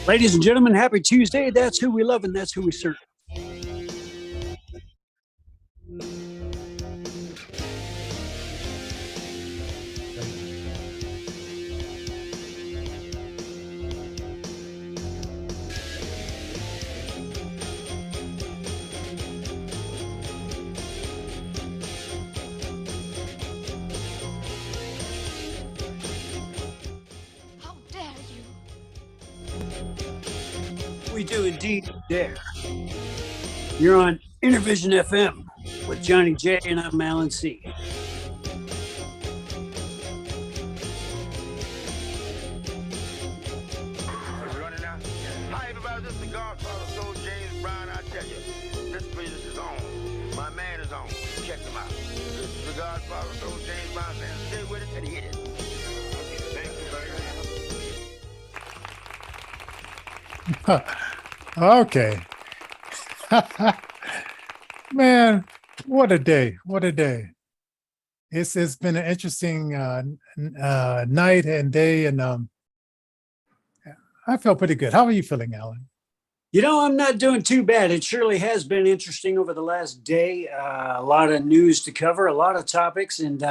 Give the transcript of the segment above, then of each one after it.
Ladies and gentlemen, happy Tuesday. That's who we love and that's who we serve. We do indeed dare. You're on Innervision FM with Johnnie J, and I'm Alan C. Running now. Hi, everybody. This is the Godfather, Soul James Brown. I tell you, this business is on. My man is on. Check him out. This is the Godfather, Soul James Brown, saying stay with it and hit it. Okay. Man, what a day. What a day. It's been an interesting night and day, and I feel pretty good. How are you feeling, Alan? You know, I'm not doing too bad. It surely has been interesting over the last day. A lot of news to cover, a lot of topics, and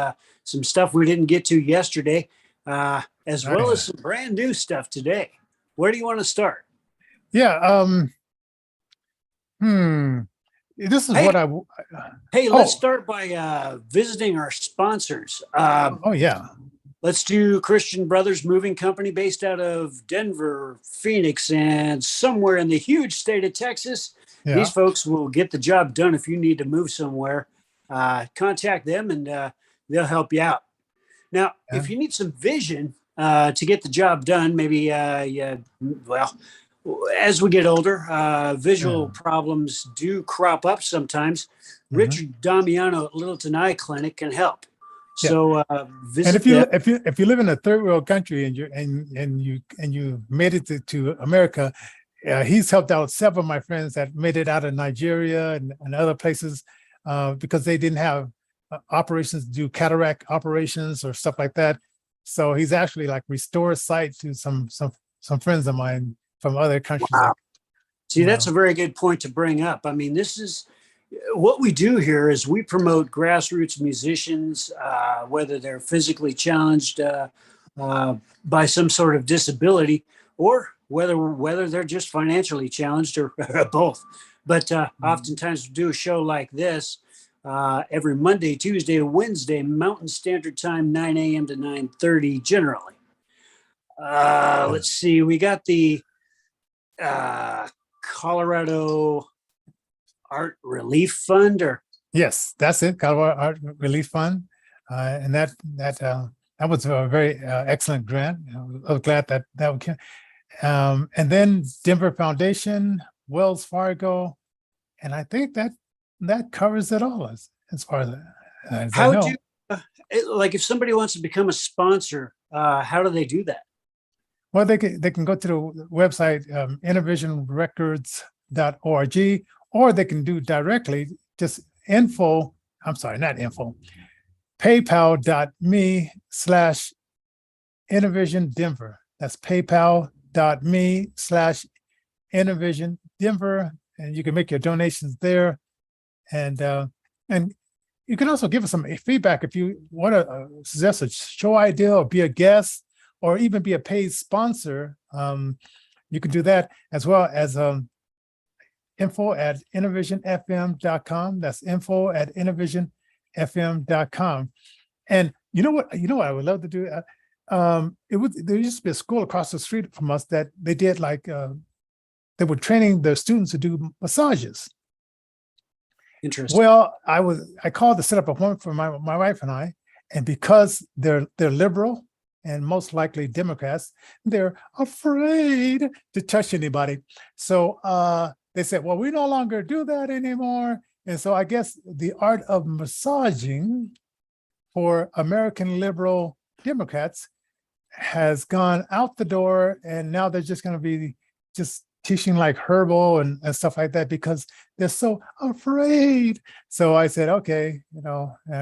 some stuff we didn't get to yesterday, as well as some brand new stuff today. Where do you want to start? Yeah. This is what I. Hey, let's start by visiting our sponsors. Yeah. Let's do Christian Brothers Moving Company based out of Denver, Phoenix, and somewhere in the huge state of Texas. Yeah. These folks will get the job done if you need to move somewhere. Contact them and they'll help you out. Now, if you need some vision to get the job done, maybe, as we get older, visual problems do crop up sometimes. Richard Damiano at Littleton Eye Clinic can help. Yeah. So visit. And if you live in a third world country and you made it to America, he's helped out several of my friends that made it out of Nigeria and other places because they didn't have operations to do cataract operations or stuff like that. So he's actually like restored sight to some friends of mine from other countries. Wow. See, that's a very good point to bring up. I mean, this is what we do here is we promote grassroots musicians, whether they're physically challenged by some sort of disability or whether they're just financially challenged or both. But oftentimes we do a show like this every Monday, Tuesday, and Wednesday, Mountain Standard Time, 9 a.m. to 9:30 generally. Let's see. We got the Colorado Art Relief Fund, or yes, that's it, Colorado Art Relief Fund, and that was a very excellent grant. I was glad that we can. And then Denver Foundation, Wells Fargo, and I think that covers it all as far as how I know. do like if somebody wants to become a sponsor, how do they do that? Well, they can go to the website innervisionrecords.org, or they can do directly just PayPal.me/InnervisionDenver. That's PayPal.me/InnervisionDenver, and you can make your donations there. And you can also give us some feedback if you want to suggest a show idea or be a guest or even be a paid sponsor. You can do that, as well as info@innervisionfm.com. That's info@innervisionfm.com. And you know what I would love to do? There used to be a school across the street from us that they did like they were training their students to do massages. Interesting. Well, I called to set up a appointment for my wife and I, and because they're liberal and most likely Democrats, they're afraid to touch anybody. So they said, well, we no longer do that anymore. And so I guess the art of massaging for American liberal Democrats has gone out the door, and now they're just going to be just teaching like herbal and stuff like that because they're so afraid. So I said, okay,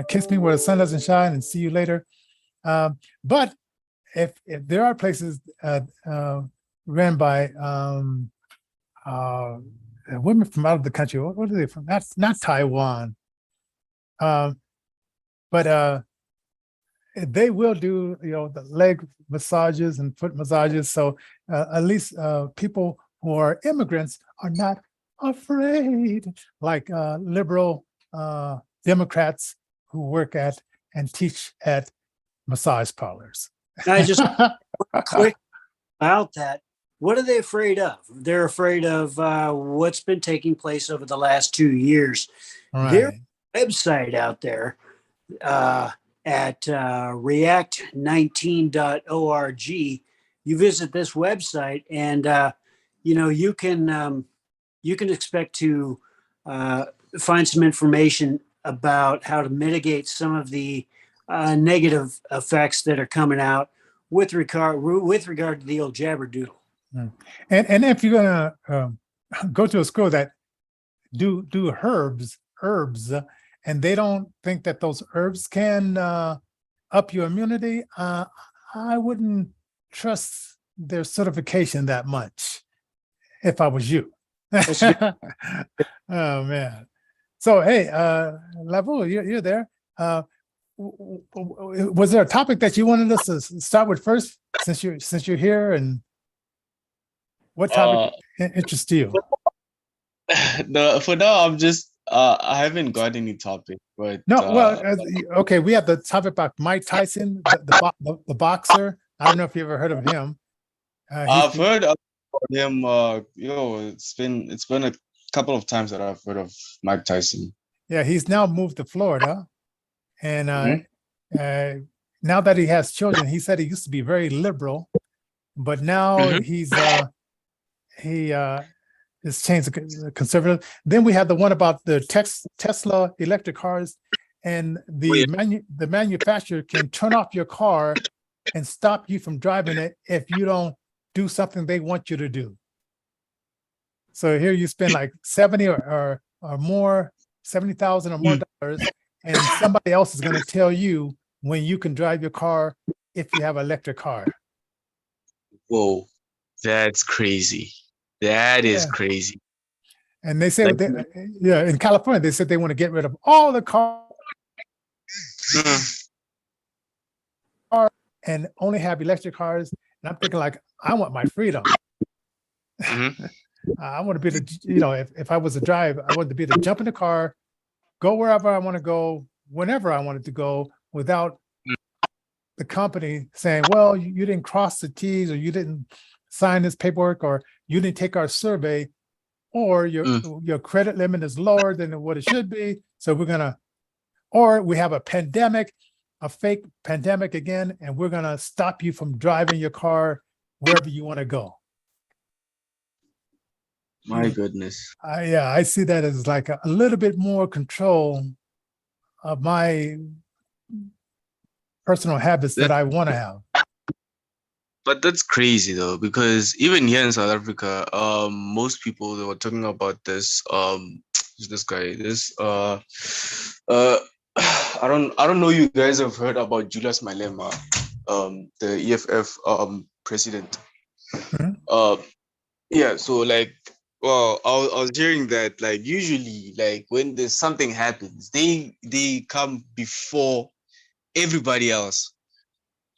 kiss me where the sun doesn't shine and see you later. But if there are places ran by women from out of the country. What are they from? That's not Taiwan. But they will do, the leg massages and foot massages. So at least people who are immigrants are not afraid, like liberal Democrats who work at and teach at massage parlors. I just quick about that. What are they afraid of? They're afraid of what's been taking place over the last 2 years. Right. Their website out there at react19.org. You visit this website, and you can expect to find some information about how to mitigate some of the negative effects that are coming out with regard to the old jabberdoodle. And if you're gonna go to a school that do herbs, and they don't think that those herbs can up your immunity, I wouldn't trust their certification that much if I was you. Oh man. So hey, Level, you're there. Was there a topic that you wanted us to start with first, since you're here, and what topic interests you? No, for now I'm just I haven't got any topic, but okay, we have the topic about Mike Tyson, the boxer. I don't know if you ever heard of him. I've heard of him. It's been a couple of times that I've heard of Mike Tyson. Yeah, he's now moved to Florida, and now that he has children, he said he used to be very liberal, but now he is changed to conservative. Then we have the one about the Tesla electric cars, and the manufacturer can turn off your car and stop you from driving it if you don't do something they want you to do. So here you spend like 70 or more, 70,000 or more dollars, and somebody else is going to tell you when you can drive your car if you have an electric car. Whoa, that's crazy. That is crazy. And they say, in California, they said they want to get rid of all the cars and only have electric cars. And I'm thinking, like, I want my freedom. I want to be if I was to drive, I want to be able to jump in the car, go wherever I want to go, whenever I wanted to go, without the company saying, well, you didn't cross the T's, or you didn't sign this paperwork, or you didn't take our survey, or your credit limit is lower than what it should be. So or we have a pandemic, a fake pandemic again, and we're going to stop you from driving your car wherever you want to go. My goodness. I see that as like a little bit more control of my personal habits that I want to have. But that's crazy though, because even here in South Africa, most people, they were talking about this. This guy, I don't know. You guys have heard about Julius Malema, the EFF president. Yeah. So like, well, I was hearing that, like, usually, like, when there's something happens, they come before everybody else.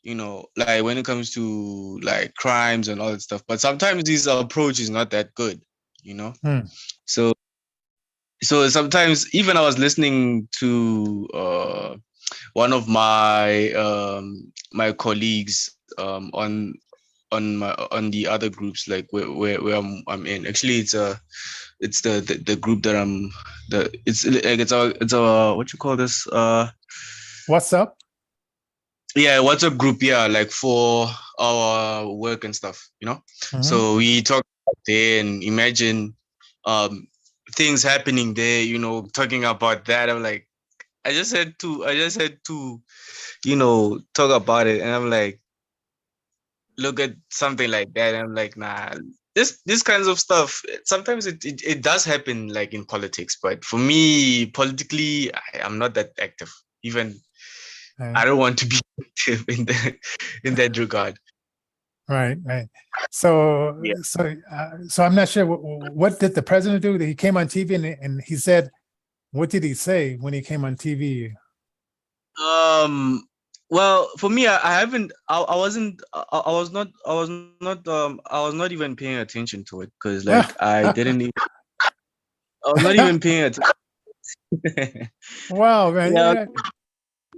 Like when it comes to like crimes and all that stuff. But sometimes this approach is not that good, So sometimes, even I was listening to one of my my colleagues on the other groups, like where I'm in. Actually, it's the group that it's a what you call this? What's up? Yeah, WhatsApp group, like for our work and stuff, So we talk there, and imagine things happening there, talking about that. I'm like, I just had to, talk about it, and I'm like, look at something like that, and I'm like, nah, this kinds of stuff, sometimes it does happen, like in politics, but for me, politically, I'm not that active. Even I don't want to be active in that regard. Right, right. So, Yeah. so I'm not sure what did the president do? He came on TV and he said, what did he say when he came on TV? Well, for me, I haven't. I wasn't. I was not. I was not. I was not even paying attention to it because, like, I didn't. I was not even paying attention. Wow, man. Yeah,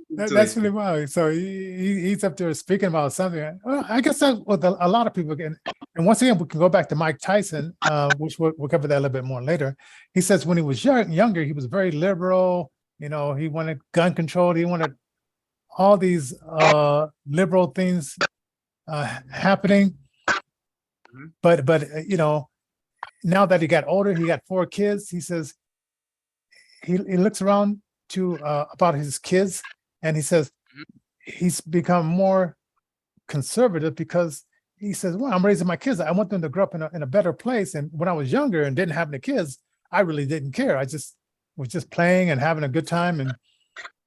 That's really wild. So he's up there speaking about something. Well, I guess that with a lot of people can. And once again, we can go back to Mike Tyson, which we'll cover that a little bit more later. He says when he was younger, he was very liberal. You know, he wanted gun control. He wanted all these liberal things happening. But you know, now that he got older, he got 4 kids. He says he looks around to about his kids. And he says he's become more conservative because he says, well, I'm raising my kids. I want them to grow up in a better place. And when I was younger and didn't have any kids, I really didn't care. I just was just playing and having a good time.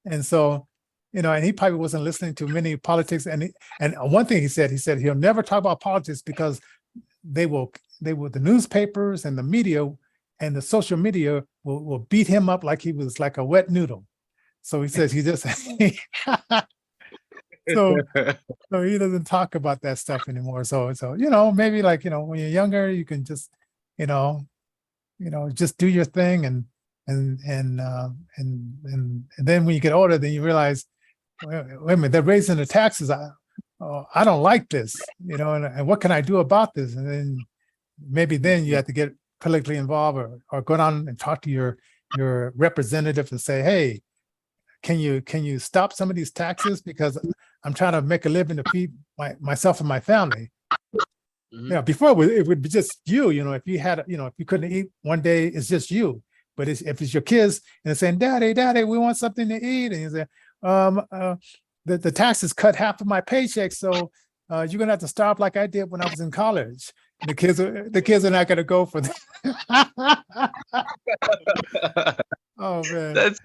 And so, you know, and he probably wasn't listening to many politics. And one thing he said he'll never talk about politics because they will the newspapers and the media and the social media will beat him up like he was like a wet noodle. So he says he just so he doesn't talk about that stuff anymore. So you know, maybe like, you know, when you're younger, you can just, you know, just do your thing and then when you get older, then you realize, wait a minute, they're raising the taxes. I don't like this, you know, and what can I do about this? And then maybe then you have to get politically involved or go down and talk to your representative and say, hey, can you stop some of these taxes because I'm trying to make a living to feed myself and my family. Yeah, before it would be just you, you know, if you had, you know, if you couldn't eat one day, it's just you. But if it's your kids and they're saying, Daddy, we want something to eat, and you say, the taxes cut half of my paycheck, so you're gonna have to stop like I did when I was in college. And the kids are not gonna go for that. Oh man, that's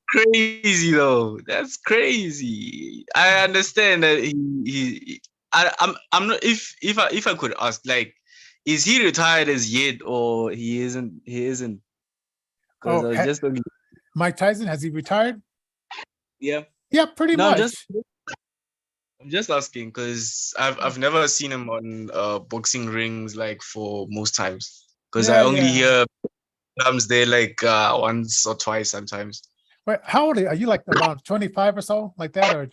crazy though. That's crazy. I understand that I'm not. If I could ask, like, is he retired as yet, or he isn't? He isn't. Because Mike Tyson, has he retired? Yeah. Yeah, pretty much. I'm just asking because I've never seen him on boxing rings like for most times. Because I only hear comes there like once or twice sometimes. Wait, how old are you? Like about 25 or so, like that, or?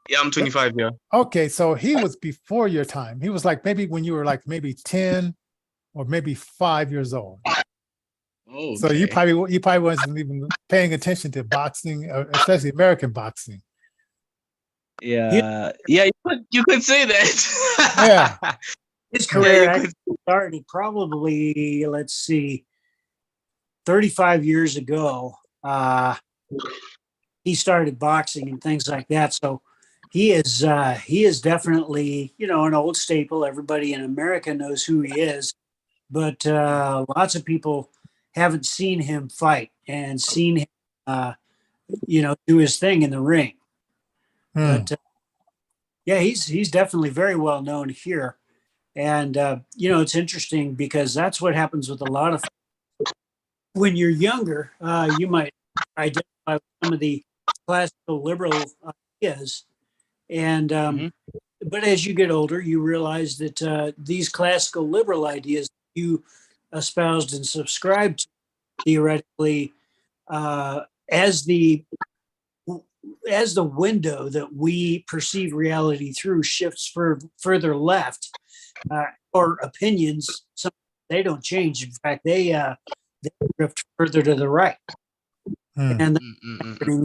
Yeah, I'm 25. Yeah. Okay, so he was before your time. He was like maybe when you were like maybe 10 or maybe 5 years old. Oh, okay. So you probably wasn't even paying attention to boxing, especially American boxing. Yeah, you could say that. Yeah, his career started probably, let's see, 35 years ago. He started boxing and things like that. So he is definitely, you know, an old staple. Everybody in America knows who he is, but lots of people haven't seen him fight and seen him, you know, do his thing in the ring. But yeah, he's definitely very well known here. And, you know, it's interesting because that's what happens with a lot of, when you're younger, you might identify with some of the classical liberal ideas. And, but as you get older, you realize that these classical liberal ideas you espoused and subscribed to theoretically as the window that we perceive reality through shifts further left, or opinions, they don't change. In fact, they drift further to the right. And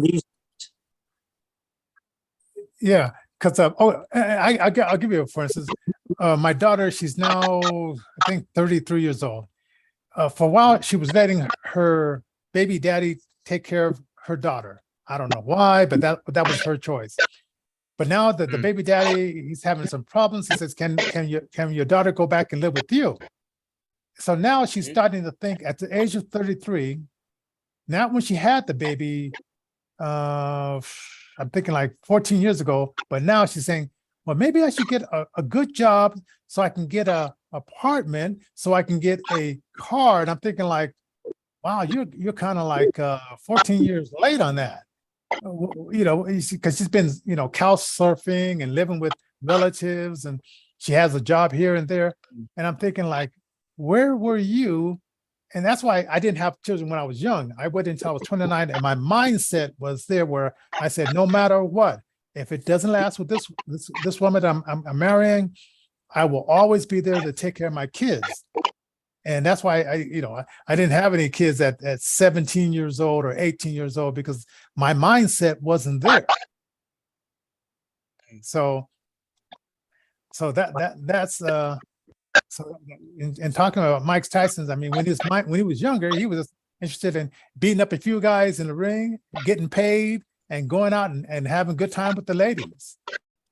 these. Yeah, because I'll give you for instance. My daughter, she's now I think 33 years old. For a while, she was letting her baby daddy take care of her daughter. I don't know why, but that was her choice. But now that the baby daddy, he's having some problems. He says, "Can your daughter go back and live with you?" So now she's starting to think at the age of 33, not when she had the baby. I'm thinking like 14 years ago, but now she's saying, well, maybe I should get a good job so I can get a apartment, so I can get a car. And I'm thinking like, wow, you're kind of like 14 years late on that. You know, because she's been, you know, couch surfing and living with relatives, and she has a job here and there. And I'm thinking like, where were you? And that's why I didn't have children when I was young. I waited until I was 29, and my mindset was there where I said, no matter what, if it doesn't last with this woman that I'm marrying, I will always be there to take care of my kids. And that's why I didn't have any kids at 17 years old or 18 years old, because my mindset wasn't there. So that's so in talking about Mike Tyson's, I mean, when he was younger, he was interested in beating up a few guys in the ring, getting paid, and going out and having a good time with the ladies.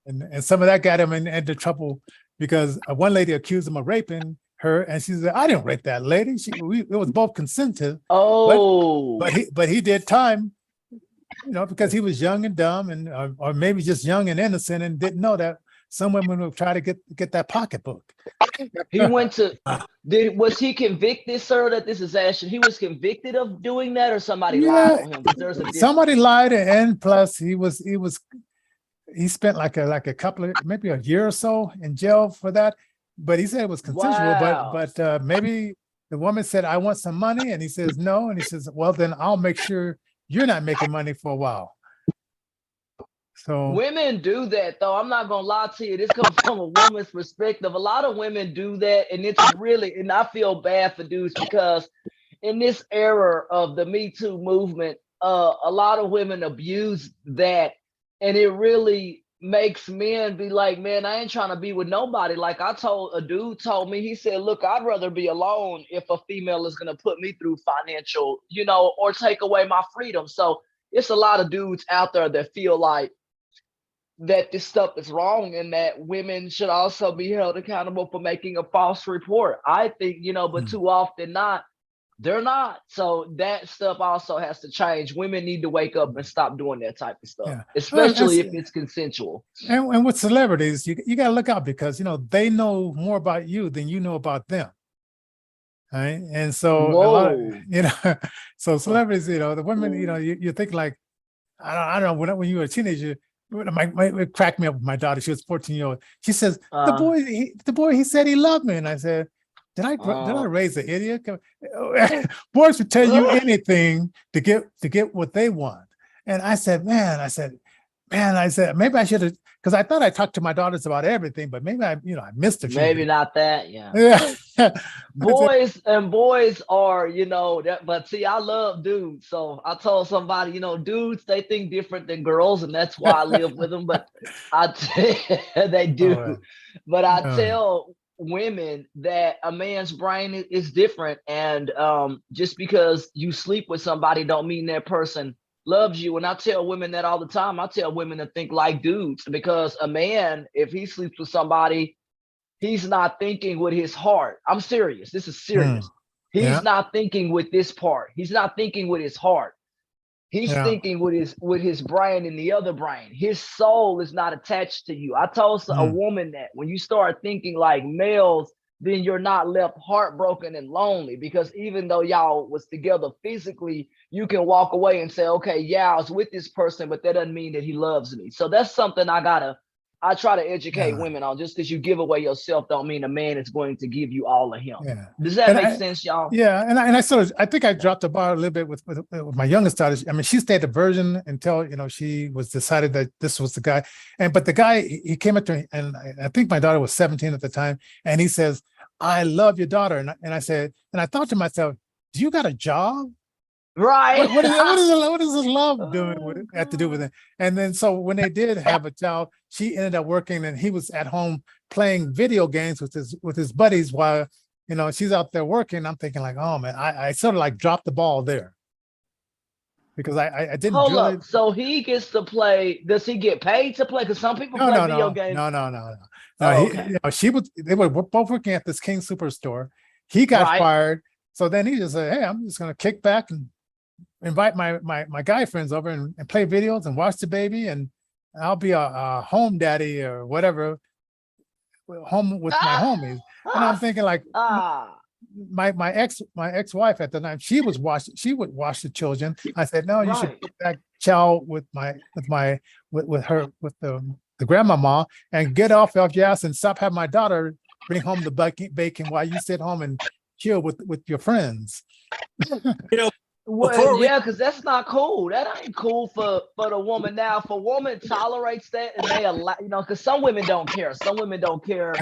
And some of that got him into trouble, because one lady accused him of raping her, and she said, I didn't rape that lady. It was both consented. Oh, but he did time, you know, because he was young and dumb, and or maybe just young and innocent, and didn't know that some women would try to get that pocketbook. he went to. Was he convicted, sir? That this is actually he was convicted of doing that, or somebody lied on him? 'Cause there's a somebody lied, and plus he spent like a couple of, maybe a year or so in jail for that. But he said it was consensual. Wow. But maybe the woman said, I want some money, and he says no, and he says, well, then I'll make sure you're not making money for a while. So women do that, though. I'm not gonna lie to you. This comes from a woman's perspective. A lot of women do that, and it's really, and I feel bad for dudes, because in this era of the Me Too movement, a lot of women abuse that, and it really makes men be like, man, I ain't trying to be with nobody. Like a dude told me, he said, look, I'd rather be alone if a female is gonna put me through financial, you know, or take away my freedom. So it's a lot of dudes out there that feel like that this stuff is wrong, and that women should also be held accountable for making a false report. I think, you know, but too often they're not. So that stuff also has to change. Women need to wake up and stop doing that type of stuff, especially if it's consensual. And with celebrities, you got to look out, because, you know, they know more about you than you know about them. Right. And so, a lot of, you know, so celebrities, you know, the women, you know, you think like, I don't know, when you were a teenager, it cracked me up with my daughter. She was 14-year-old. She says, the boy, he said he loved me. And I said, did I raise an idiot? Boys would tell you anything to get what they want. And I said, maybe I should have, because I thought I talked to my daughters about everything, but maybe I missed a few. Maybe not that, yeah. Boys are, you know, that, but see, I love dudes. So I told somebody, you know, dudes, they think different than girls, and that's why I live with them. But they do. But I tell women that a man's brain is different, and just because you sleep with somebody don't mean that person loves you. And I tell women that all the time. I tell women to think like dudes, because a man, if he sleeps with somebody, he's not thinking with his heart. I'm serious. This is serious. He's not thinking with this part. He's not thinking with his heart. He's thinking with his brain and the other brain. His soul is not attached to you. I told a woman that when you start thinking like males, then you're not left heartbroken and lonely, because even though y'all was together physically, you can walk away and say, okay, yeah, I was with this person, but that doesn't mean that he loves me. So that's something I try to educate women on. Just because you give away yourself don't mean a man is going to give you all of him. Yeah. Does that make sense, y'all? Yeah, and I think I dropped the bar a little bit with my youngest daughter. I mean, she stayed a virgin until, you know, she was decided that this was the guy. But the guy, he came up to me, and I think my daughter was 17 at the time, and he says, I love your daughter. And I said, and I thought to myself, do you got a job? Right. What does this love doing have to do with it? And then so when they did have a child, she ended up working, and he was at home playing video games with his buddies while, you know, she's out there working. I'm thinking like, oh man, I sort of like dropped the ball there, because I didn't. Hold up. So he gets to play. Does he get paid to play? Because some people play video games. No. They were both working at this King Superstore. He got fired. So then he just said, hey, I'm just gonna kick back and invite my guy friends over and play videos and watch the baby. And I'll be a home daddy or whatever, home with my homies. And I'm thinking like, my ex-wife at the time, she would wash the children. I said, no, you should put that child with the grandmama and get off your ass and stop having my daughter bring home the bacon while you sit home and chill with your friends. Well, because that's not cool. That ain't cool for the woman. Now, if a woman tolerates that and they allow, because some women don't care. Some women don't care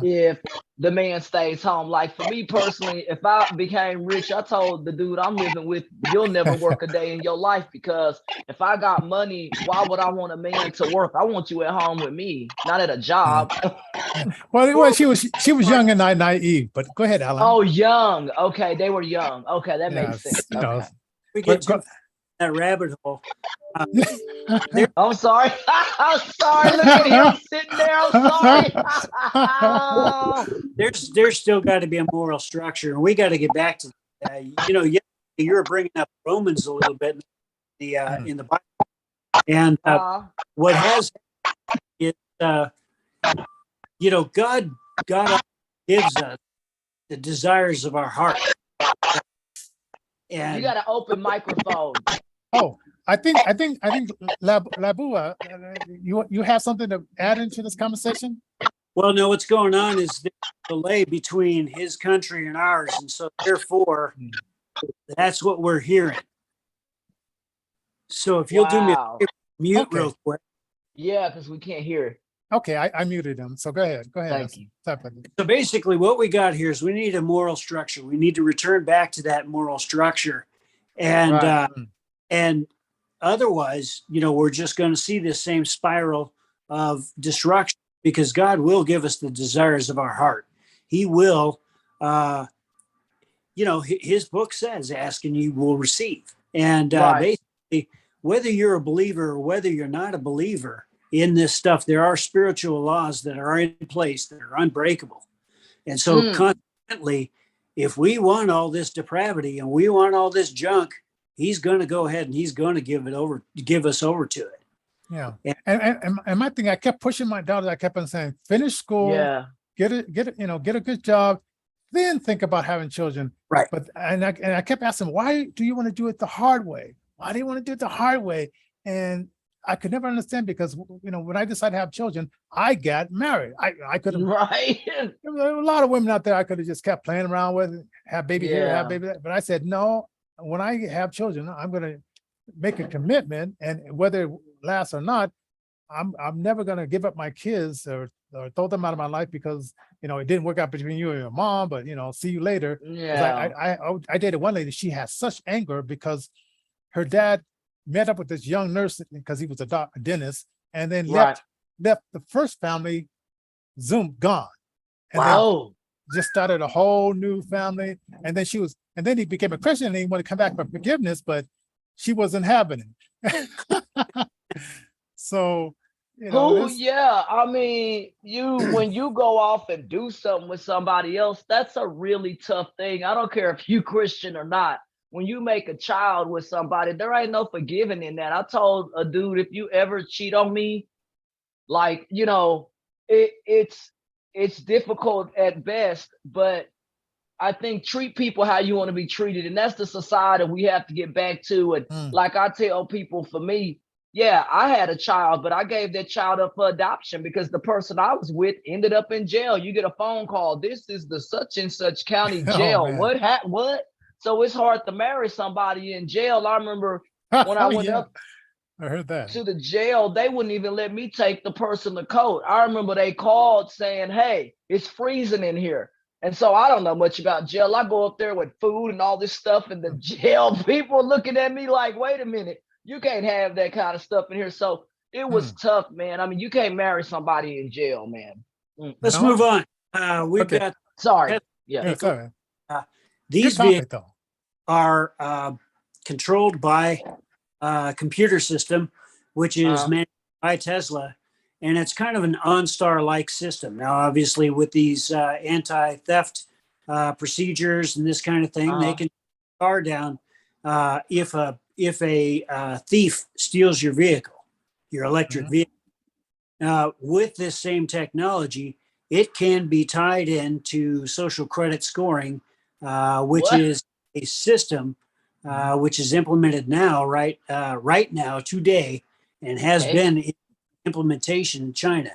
if the man stays home. Like for me personally, if I became rich, I told the dude I'm living with, you'll never work a day in your life, because if I got money, why would I want a man to work? I want you at home with me, not at a job. Well, she was young and naive, but go ahead, Alan. Oh, young. Okay, they were young. Okay, that makes sense. Okay. We get to that rabbit hole. I'm sorry. I'm sorry. Look at him sitting there. I'm sorry. There's still got to be a moral structure, and we got to get back to that. You were bringing up Romans a little bit in the Bible, and what has is God gives us the desires of our heart. And you got an open microphone. Oh, I think Labua, you have something to add into this conversation? Well, no, what's going on is the delay between his country and ours, and so therefore, that's what we're hearing. So if you'll do me a mute real quick. Yeah, because we can't hear it. Okay, I muted him. So go ahead. Thank you. So basically what we got here is we need a moral structure. We need to return back to that moral structure. And and otherwise, we're just going to see this same spiral of destruction, because God will give us the desires of our heart. He will, his book says, ask and you will receive. And basically, whether you're a believer or whether you're not a believer, in this stuff, there are spiritual laws that are in place that are unbreakable. And so consequently, if we want all this depravity and we want all this junk, he's going to go ahead and he's going to give us over to it. Yeah. And my thing, I kept pushing my daughter. I kept on saying, finish school, get a good job, then think about having children. Right. But I kept asking, why do you want to do it the hard way? Why do you want to do it the hard way? And I could never understand, because when I decided to have children, I got married. I could have. Right. There were a lot of women out there I could have just kept playing around with, have baby here, have baby there. But I said, no, when I have children, I'm going to make a commitment, and whether it lasts or not, I'm never going to give up my kids or throw them out of my life because it didn't work out between you and your mom. But see you later. Yeah. I dated one lady. She had such anger because her dad met up with this young nurse because he was a dentist, and then left the first family, gone. And then just started a whole new family. And then he became a Christian and he wanted to come back for forgiveness, but she wasn't having it. So, I mean, when you go off and do something with somebody else, that's a really tough thing. I don't care if you Christian or not. When you make a child with somebody, there ain't no forgiving in that. I told a dude, if you ever cheat on me, it's difficult at best, but I think treat people how you want to be treated. And that's the society we have to get back to. And like I tell people, for me, I had a child, but I gave that child up for adoption because the person I was with ended up in jail. You get a phone call. This is the such and such county jail. What? So it's hard to marry somebody in jail. I remember when I went up I heard that. to the jail, they wouldn't even let me take the person to court. I remember they called saying, hey, it's freezing in here. And so I don't know much about jail. I go up there with food and all this stuff in the jail. People looking at me like, wait a minute, you can't have that kind of stuff in here. So it was tough, man. I mean, you can't marry somebody in jail, man. Let's move on. We've got. Sorry. It's all right. These vehicles are controlled by a computer system, which is managed by Tesla, and it's kind of an OnStar-like system. Now, obviously, with these anti-theft procedures and this kind of thing, they can take the car down if a thief steals your vehicle, your electric vehicle. with this same technology, it can be tied into social credit scoring, which is a system which is implemented now, right now, today, and has been in implementation in China.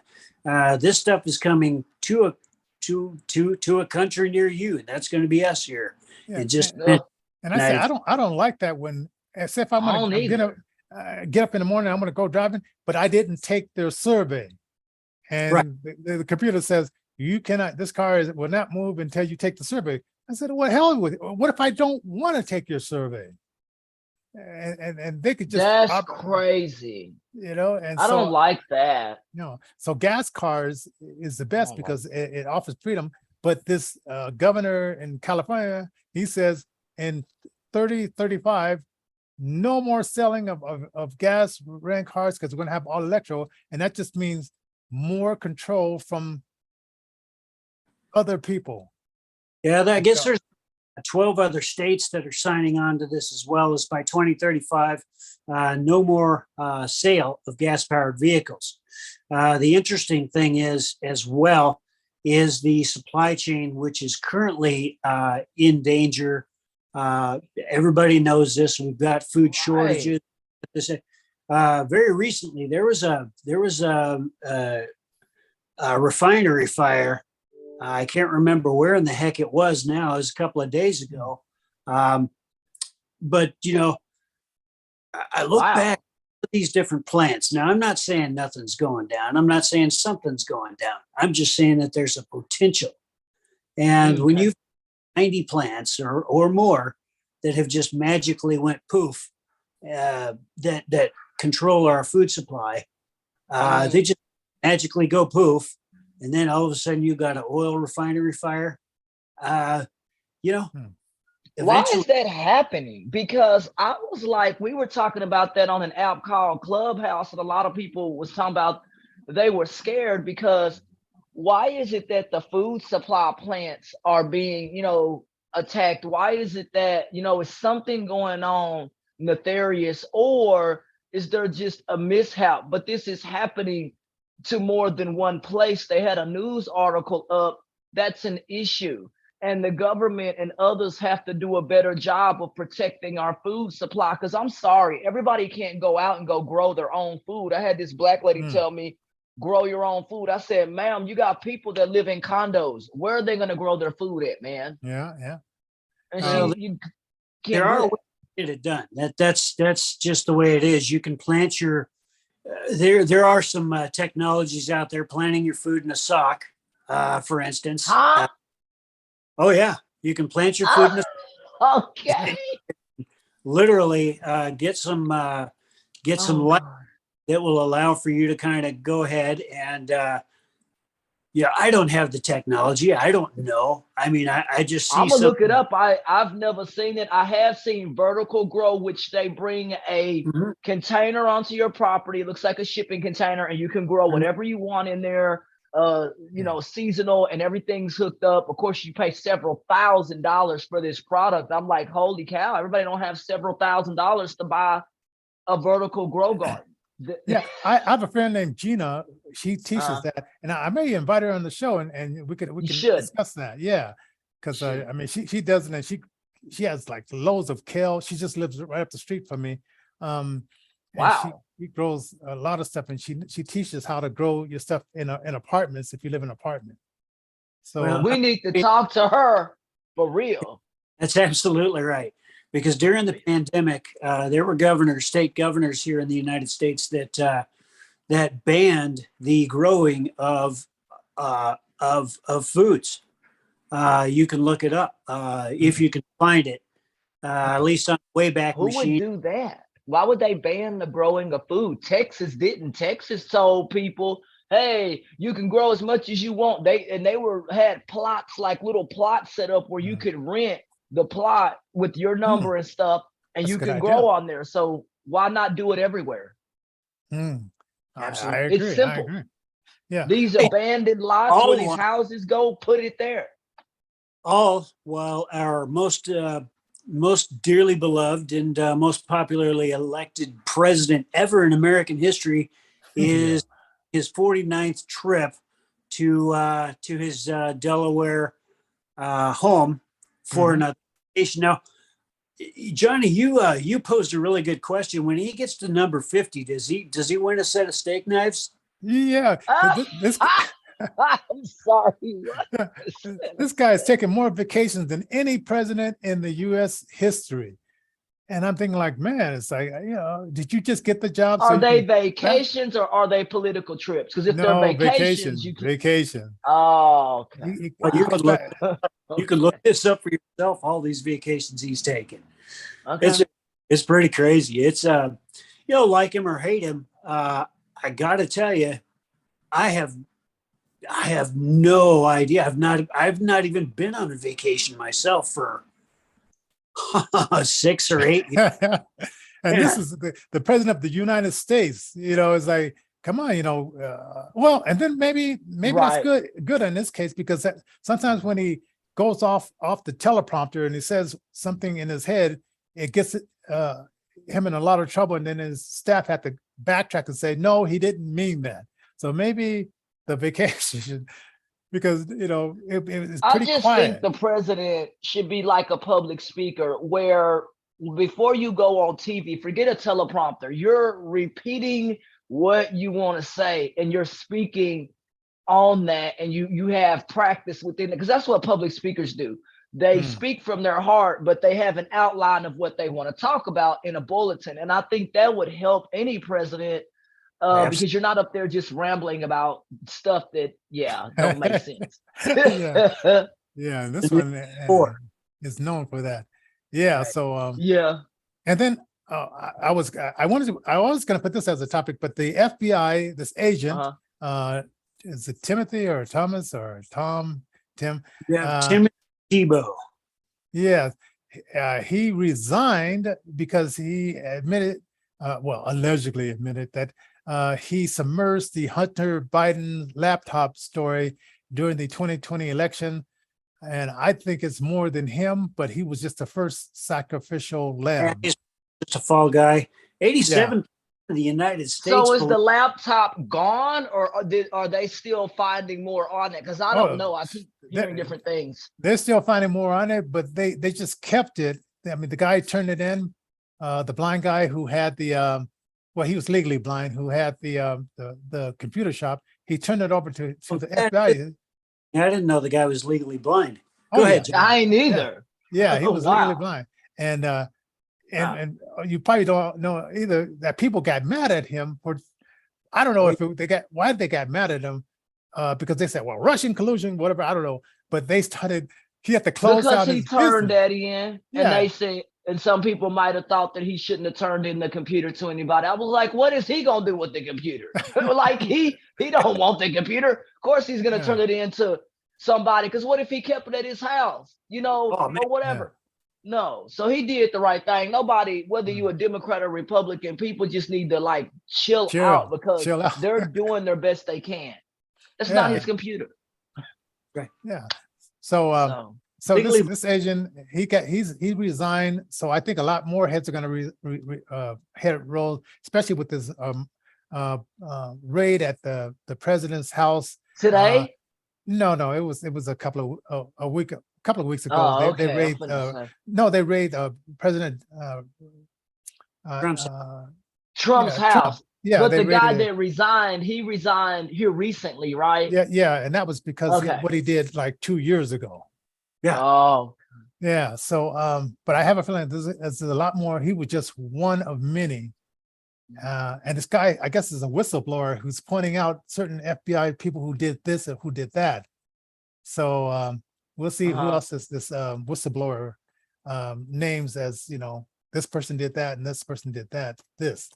This stuff is coming to a country near you, and that's going to be us here. Yeah, And just and I say I don't like that when, as if I'm going to get up in the morning, I'm going to go driving, but I didn't take their survey, and the computer says you cannot. This car will not move until you take the survey. I said, well, hell with it. What if I don't want to take your survey? And they could just that's crazy. You know, and I don't like that. No, so gas cars is the best because it offers freedom. But this governor in California, he says in 2035, no more selling of gas ran cars because we're going to have all electro, and that just means more control from other people. Yeah, I guess there's 12 other states that are signing on to this, as well as by 2035, no more sale of gas-powered vehicles. The interesting thing is, as well, is the supply chain, which is currently in danger. Everybody knows this. We've got food shortages. Very recently, there was a refinery fire. I can't remember where in the heck it was now. It was a couple of days ago. But, you know, I look back at these different plants. Now, I'm not saying nothing's going down. I'm not saying something's going down. I'm just saying that there's a potential. And when you 90 plants or more that have just magically went poof, that control our food supply, they just magically go poof. And then all of a sudden you got an oil refinery fire. You know, why is that happening? Because I was like, we were talking about that on an app called Clubhouse, and a lot of people was talking about they were scared because why is it that the food supply plants are being, you know, attacked? Why is it that, you know, is something going on nefarious, or is there just a mishap? But this is happening to more than one place. They had a news article up. That's an issue. And the government and others have to do a better job of protecting our food supply. Because I'm sorry, everybody can't go out and go grow their own food. I had this black lady tell me, grow your own food. I said, ma'am, you got people that live in condos. Where are they going to grow their food at, man? Yeah. And there are ways to get it done. That's just the way it is. You can plant your there are some technologies out there, planting your food in a sock, for instance. Oh yeah, you can plant your food in a sock. Okay. Literally get some light that will allow for you to kind of go ahead and I don't have the technology. I don't know. I mean, I just see. I'm gonna look it up. I've never seen it. I have seen vertical grow, which they bring a container onto your property. It looks like a shipping container, and you can grow whatever you want in there. You know, seasonal, and everything's hooked up. Of course, you pay several $1,000s for this product. I'm like, holy cow! Everybody don't have several $1,000s to buy a vertical grow garden. Yeah, I have a friend named Gina. She teaches that, and I may invite her on the show, and we can discuss that. Yeah, because I mean, she does it, and she has like loads of kale. She just lives right up the street from me. Wow. She grows a lot of stuff, and she teaches how to grow your stuff in apartments if you live in an apartment. So we need to talk to her for real. That's absolutely right. Because during the pandemic, there were state governors here in the United States that banned the growing of foods. You can look it up if you can find it. At least on the Wayback Machine. Who would do that? Why would they ban the growing of food? Texas didn't. Texas told people, hey, you can grow as much as you want. They had plots, like little plots set up where you could rent the plot with your number and stuff, and you can grow on there. So why not do it everywhere? Absolutely. I agree. It's simple. I agree. Yeah. These abandoned lots where these houses go, put it there. All while our most dearly beloved and most popularly elected president ever in American history is his 49th trip to his Delaware home for another vacation. Now, Johnny, you posed a really good question. When he gets to number 50, does he win a set of steak knives? Yeah. This I'm sorry. this guy is taking more vacations than any president in the U.S. history. And I'm thinking like, man, it's like, did you just get the job? Are they vacations or are they political trips? Because if they're vacations, vacation. Oh, okay. You can look this up for yourself. All these vacations he's taken. Okay. It's pretty crazy. It's like him or hate him. I got to tell you, I have no idea. I've not even been on a vacation myself for 6 or 8 years. And this is the president of the United States. It's like, come on, well, and then maybe Right. that's good in this case, because sometimes when he goes off the teleprompter and he says something in his head, it gets him in a lot of trouble, and then his staff have to backtrack and say, no, he didn't mean that. So maybe the vacation, because it's I pretty just quiet. think the president should be like a public speaker where before you go on TV, forget a teleprompter. You're repeating what you want to say and you're speaking on that, and you have practice within it, because that's what public speakers do. They speak from their heart, but they have an outline of what they want to talk about in a bulletin. And I think that would help any president because you're not up there just rambling about stuff that, don't make sense. Yeah, this one is known for that. Yeah, right. So and then I was going to put this as a topic, but the FBI, this agent, is it Timothy or Thomas or Tim? Yeah, Tim Tebow. Yeah, he resigned because he allegedly admitted that he submerged the Hunter Biden laptop story during the 2020 election. And I think it's more than him, but he was just the first sacrificial lamb. He's just a fall guy. 87% of the United States. So is the laptop gone, or are they still finding more on it? Because I don't know. I keep hearing different things. They're still finding more on it, but they just kept it. I mean, the guy turned it in. The blind guy who had the he was legally blind, who had the computer shop. He turned it over to the FBI. I didn't know the guy was legally blind. Go ahead, John. I ain't either. Yeah, he was legally blind. And you probably don't know either that people got mad at him for, I don't know why they got mad at him, because they said, well, Russian collusion, whatever, I don't know. But they started, he had to close out his business. Because he turned that in, and they said, and some people might have thought that he shouldn't have turned in the computer to anybody. I was like, what is he gonna do with the computer? Like he don't want the computer. Of course he's gonna turn it in to somebody, because what if he kept it at his house, or whatever? No, so he did the right thing. Nobody, whether you a Democrat or Republican, people just need to chill out, because they're doing their best they can. It's not his computer. Right. Yeah. So this agent, he resigned. So I think a lot more heads are going to head roll, especially with this raid at the president's house today. No, it was a couple of weeks ago. Oh, okay. They raid President Trump's house. Trump. Yeah, but the guy that resigned, he resigned here recently, right? Yeah, and that was because of what he did 2 years ago. Yeah. Oh. Yeah. So, but I have a feeling there's a lot more. He was just one of many. And this guy, I guess, is a whistleblower who's pointing out certain FBI people who did this and who did that. So we'll see who else is this whistleblower names as, this person did that and this person did this.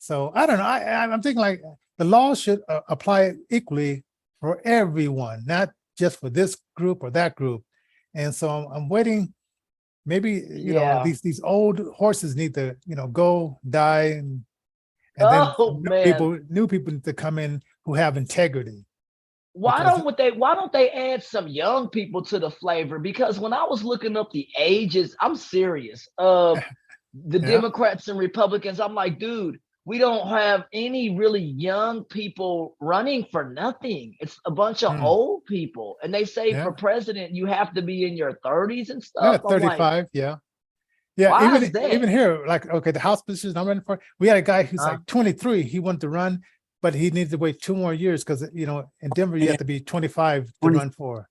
So I don't know. I'm thinking the law should apply equally for everyone, not just for this group or that group. And so I'm waiting. Maybe these old horses need to go die, and then new people need to come in who have integrity. Why don't they add some young people to the flavor? Because when I was looking up the ages, I'm serious, of the Democrats and Republicans, I'm like, dude, we don't have any really young people running for nothing. It's a bunch of old people. And they say for president, you have to be in your 30s and stuff. Yeah, 35, like, yeah. Why is that? Even here, like, okay, the House position I'm running for, we had a guy who's like 23. He wanted to run, but he needed to wait 2 more years because, you know, in Denver, you have to be 25 to run for.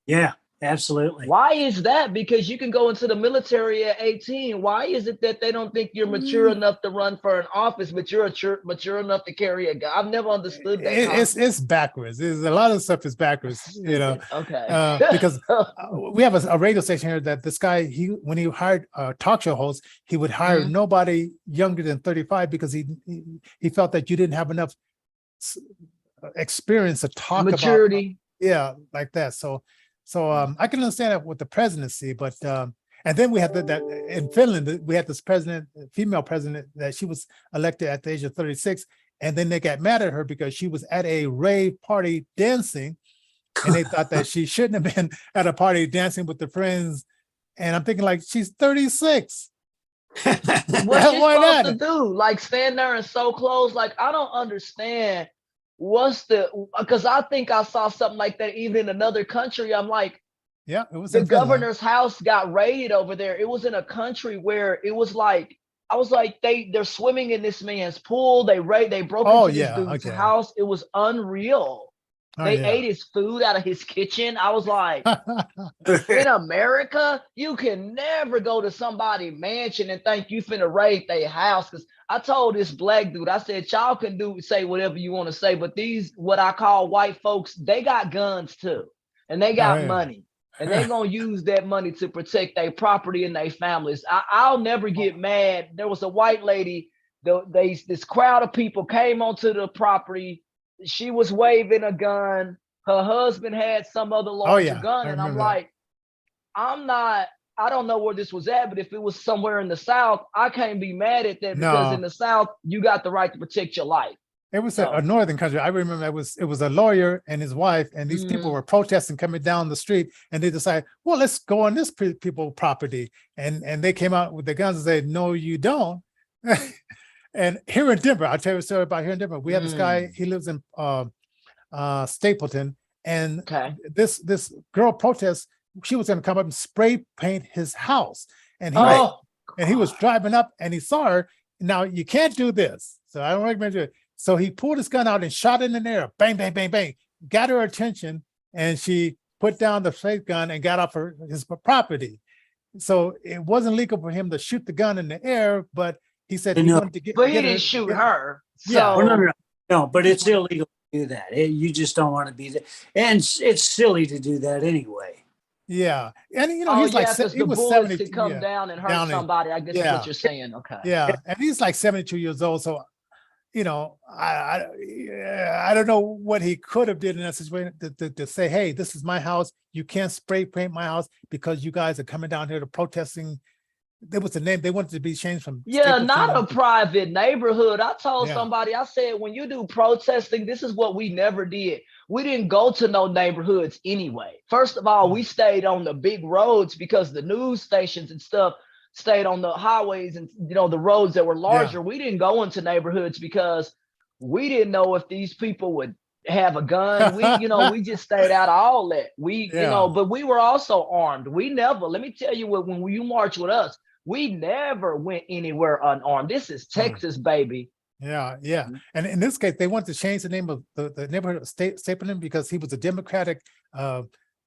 Yeah, absolutely. Why is that? Because you can go into the military at 18. Why is it that they don't think you're mature enough to run for an office, but you're mature enough to carry a gun? I've never understood that. It's backwards. A lot of stuff is backwards, you know. Okay. Because we have a radio station here that this guy, when he hired talk show hosts, he would hire nobody younger than 35 because he felt that you didn't have enough experience to talk maturity. Yeah, like that. So I can understand that with the presidency, but and then we had that in Finland, we had this female president, that she was elected at the age of 36, and then they got mad at her because she was at a rave party dancing, and they thought that she shouldn't have been at a party dancing with the friends. And I'm thinking, like, she's 36. What's she supposed to do? Like, stand there and sew clothes? Like, I don't understand. Because I think I saw something like that even in another country. I'm like, yeah, it was the governor's house got raided over there. It was in a country where it was like, I was like, they're swimming in this man's pool. They broke into this dude's house. It was unreal. They ate his food out of his kitchen. I was like, in America, you can never go to somebody's mansion and think you finna raid their house. Because I told this black dude, I said, y'all can say whatever you want to say, but these, what I call white folks, they got guns too. And they got money. And they're going to use that money to protect their property and their families. I'll never get mad. There was a white lady, this crowd of people came onto the property. She was waving a gun. Her husband had some other larger gun. And I'm like, I don't know where this was at, but if it was somewhere in the South, I can't be mad at that because in the South, you got the right to protect your life. It was a northern country. I remember it was a lawyer and his wife, and these people were protesting coming down the street, and they decided, well, let's go on this people's property. And they came out with their guns and said, no, you don't. And here in Denver, I'll tell you a story about here in Denver. We have this guy, he lives in Stapleton, and this girl protests, she was going to come up and spray paint his house. And he was driving up and he saw her. Now, you can't do this. So I don't recommend it. So he pulled his gun out and shot it in the air. Bang, bang, bang, bang. Got her attention, and she put down the fake gun and got off his property. So it wasn't legal for him to shoot the gun in the air, but he said he wanted to get. But he didn't shoot her. Yeah, so. No, but it's illegal to do that. You just don't want to be there, and it's silly to do that anyway. Yeah, and he's like he was 70 to come down and hurt somebody. I guess that's what you're saying. Okay. Yeah, and he's like 72 years old, so. I don't know what he could have did in that situation to say, hey, this is my house. You can't spray paint my house because you guys are coming down here to protesting. There was a name they wanted to be changed from. Not a private neighborhood. I told somebody, I said, when you do protesting, this is what we never did. We didn't go to no neighborhoods anyway. First of all, we stayed on the big roads because the news stations and stuff stayed on the highways and the roads that were larger. We didn't go into neighborhoods because we didn't know if these people would have a gun. We just stayed out of all that. But we were also armed. We never, let me tell you when you march with us, we never went anywhere unarmed. This is Texas, baby. Yeah. And in this case, they wanted to change the name of the neighborhood of Stapleton because he was a Democratic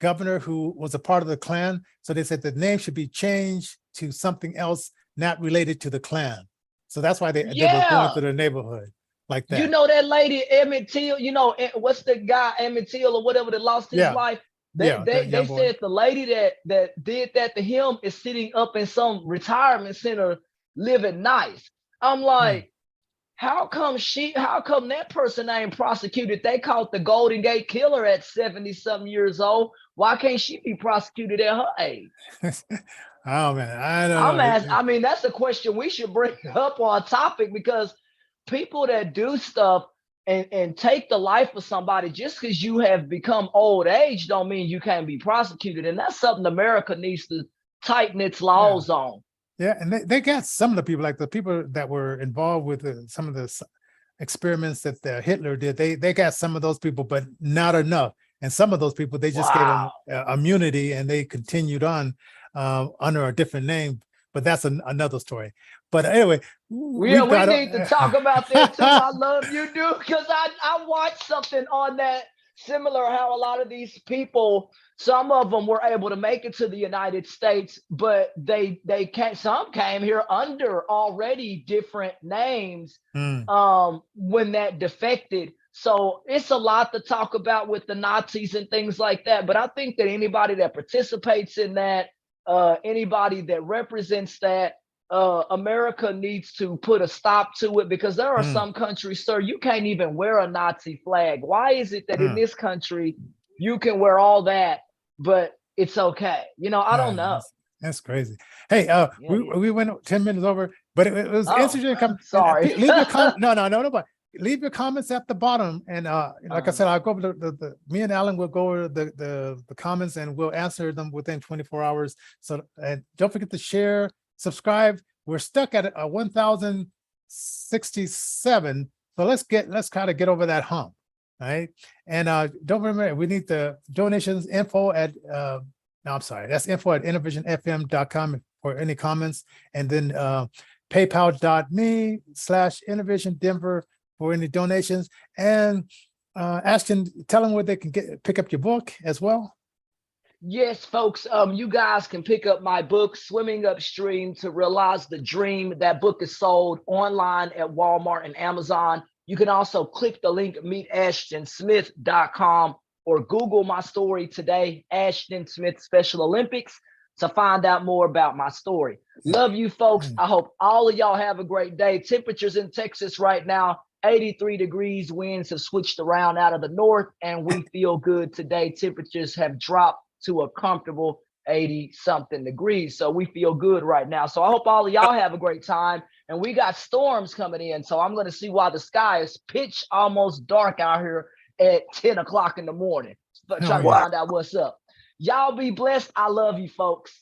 governor who was a part of the Klan. So they said the name should be changed to something else not related to the Klan. So that's why they were going to the neighborhood like that. That lady, Emmett Till, what's the guy, Emmett Till or whatever, that lost his life? They said the lady that did that to him is sitting up in some retirement center living nice. I'm like, how come that person ain't prosecuted? They caught the Golden Gate Killer at 70-something years old. Why can't she be prosecuted at her age? Oh man, I don't know. That's a question we should bring up on topic, because people that do stuff and take the life of somebody just because you have become old age don't mean you can't be prosecuted. And that's something America needs to tighten its laws on. Yeah, and they got some of the people, like the people that were involved with some of the experiments that Hitler did. They got some of those people, but not enough. And some of those people, they just gave them immunity, and they continued on under a different name. But that's another story. But anyway, we need to talk about that too. I love you, dude, because I watched something on that similar, how a lot of these people, some of them were able to make it to the United States, but some came here under already different names when that defected. So it's a lot to talk about with the Nazis and things like that. But I think that anybody that participates in that, anybody that represents that, America needs to put a stop to it, because there are some countries, sir, you can't even wear a Nazi flag. Why is it that in this country you can wear all that, but it's okay? I don't know. That's crazy. Hey, we went 10 minutes over, but it was interesting. Sorry. Leave your no, but leave your comments at the bottom. And like I said, I'll go over me and Alan will go over the comments, and we'll answer them within 24 hours. So don't forget to share, subscribe. We're stuck at 1,067. So let's kind of get over that hump. Right. And don't remember, we need the donations info at that's info at innervisionfm.com for any comments. And then paypal.me/Innervision Denver for any donations. And Ashton, tell them where they can pick up your book as well. Yes, folks, you guys can pick up my book, Swimming Upstream to Realize the Dream. That book is sold online at Walmart and Amazon. You can also click the link, meetashtonsmith.com, or Google my story today, Ashton Smith Special Olympics, to find out more about my story. Love you, folks. I hope all of y'all have a great day. Temperatures in Texas right now, 83 degrees. Winds have switched around out of the north, and we feel good today. Temperatures have dropped to a comfortable 80-something degrees. So we feel good right now. So I hope all of y'all have a great time. And we got storms coming in. So I'm going to see why the sky is pitch almost dark out here at 10 o'clock in the morning. But try to find out what's up. Y'all be blessed. I love you, folks.